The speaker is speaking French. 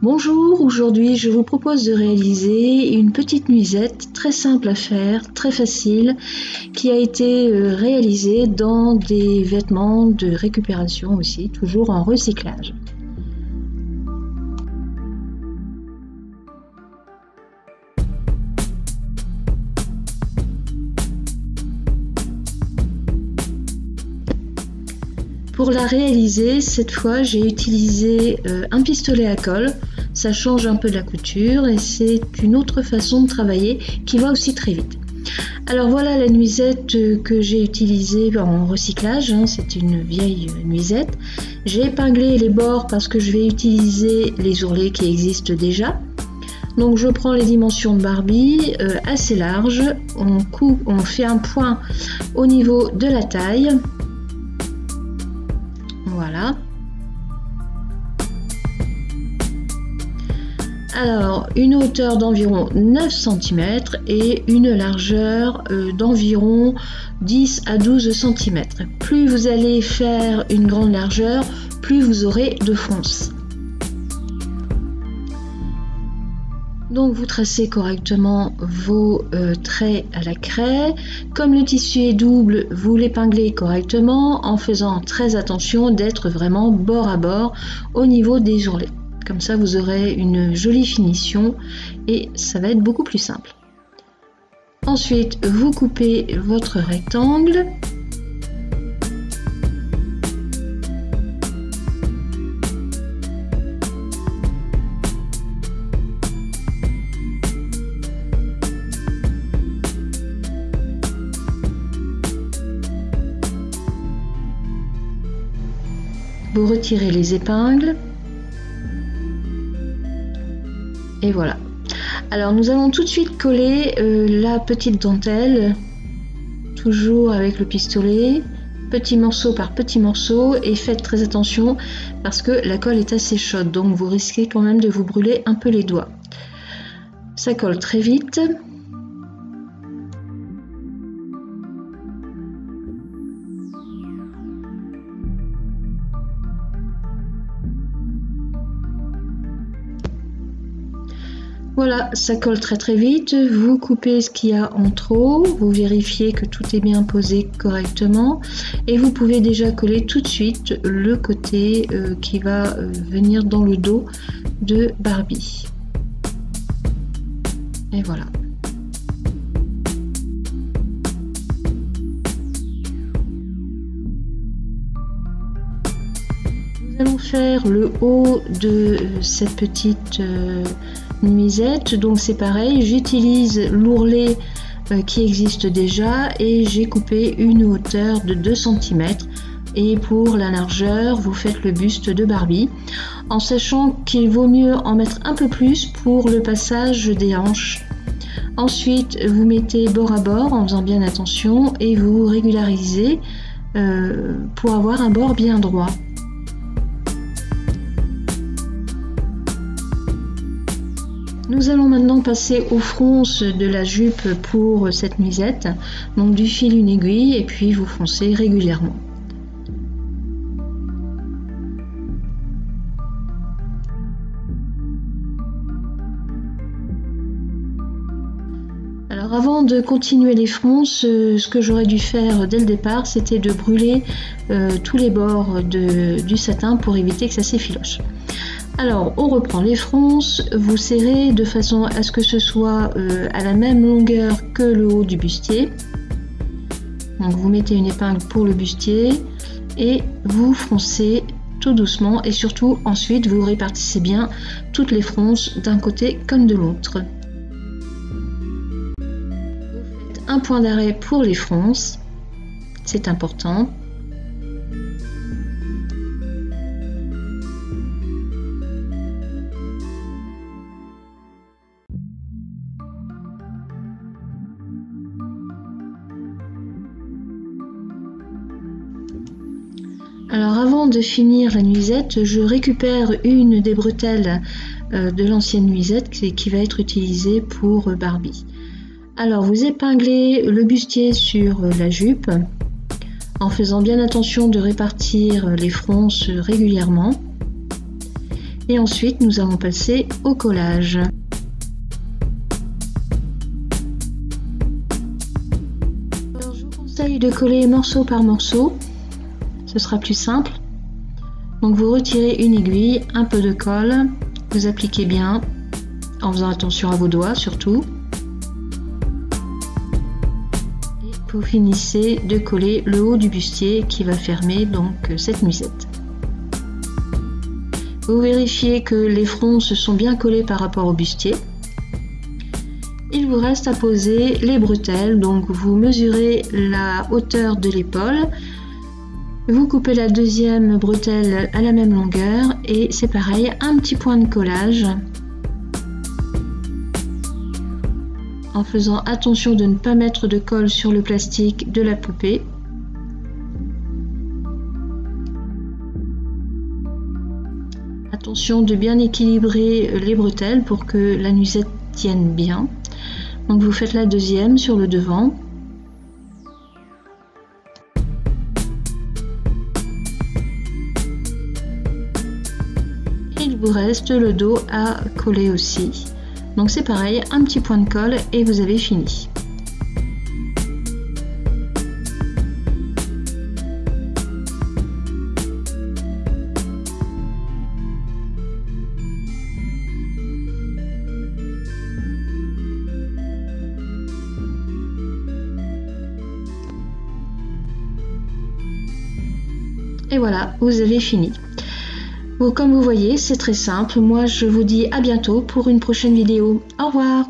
Bonjour, aujourd'hui je vous propose de réaliser une petite nuisette très simple à faire, très facile, qui a été réalisée dans des vêtements de récupération aussi, toujours en recyclage. Pour la réaliser, cette fois j'ai utilisé un pistolet à colle. Ça change un peu de la couture et c'est une autre façon de travailler qui va aussi très vite. Alors voilà la nuisette que j'ai utilisée en recyclage, c'est une vieille nuisette. J'ai épinglé les bords parce que je vais utiliser les ourlets qui existent déjà. Donc je prends les dimensions de Barbie assez larges, on fait un point au niveau de la taille. Voilà. Alors, une hauteur d'environ 9 cm et une largeur d'environ 10 à 12 cm. Plus vous allez faire une grande largeur, plus vous aurez de fronce. Donc vous tracez correctement vos traits à la craie. Comme le tissu est double, vous l'épinglez correctement en faisant très attention d'être vraiment bord à bord au niveau des ourlets. Comme ça vous aurez une jolie finition et ça va être beaucoup plus simple. Ensuite vous coupez votre rectangle. Vous retirez les épingles et voilà. Alors nous allons tout de suite coller la petite dentelle, toujours avec le pistolet, petit morceau par petit morceau, et faites très attention parce que la colle est assez chaude, donc vous risquez quand même de vous brûler un peu les doigts. Ça colle très vite. Voilà, ça colle très vite, vous coupez ce qu'il y a en trop, vous vérifiez que tout est bien posé correctement et vous pouvez déjà coller tout de suite le côté qui va venir dans le dos de Barbie. Et voilà. Nous allons faire le haut de cette petite nuisette, donc c'est pareil, j'utilise l'ourlet qui existe déjà et j'ai coupé une hauteur de 2 cm et pour la largeur vous faites le buste de Barbie en sachant qu'il vaut mieux en mettre un peu plus pour le passage des hanches. Ensuite vous mettez bord à bord en faisant bien attention et vous régularisez pour avoir un bord bien droit. Nous allons maintenant passer aux fronces de la jupe pour cette nuisette. Donc du fil, une aiguille et puis vous froncez régulièrement. Alors avant de continuer les fronces, ce que j'aurais dû faire dès le départ, c'était de brûler tous les bords du satin pour éviter que ça s'effiloche. Alors on reprend les fronces, vous serrez de façon à ce que ce soit à la même longueur que le haut du bustier. Donc vous mettez une épingle pour le bustier et vous froncez tout doucement et surtout ensuite vous répartissez bien toutes les fronces d'un côté comme de l'autre. Vous faites un point d'arrêt pour les fronces, c'est important. Alors avant de finir la nuisette, je récupère une des bretelles de l'ancienne nuisette qui va être utilisée pour Barbie. Alors vous épinglez le bustier sur la jupe en faisant bien attention de répartir les fronces régulièrement. Et ensuite, nous allons passer au collage. Alors, je vous conseille de coller morceau par morceau. Ce sera plus simple. Donc vous retirez une aiguille, un peu de colle, vous appliquez bien, en faisant attention à vos doigts surtout. Et vous finissez de coller le haut du bustier qui va fermer donc cette nuisette. Vous vérifiez que les fronts se sont bien collés par rapport au bustier. Il vous reste à poser les bretelles, donc vous mesurez la hauteur de l'épaule. Vous coupez la deuxième bretelle à la même longueur et c'est pareil, un petit point de collage en faisant attention de ne pas mettre de colle sur le plastique de la poupée. Attention de bien équilibrer les bretelles pour que la nuisette tienne bien. Donc vous faites la deuxième sur le devant. Il vous reste le dos à coller aussi. Donc c'est pareil, un petit point de colle et vous avez fini. Et voilà, vous avez fini. Bon, comme vous voyez, c'est très simple. Moi, je vous dis à bientôt pour une prochaine vidéo. Au revoir!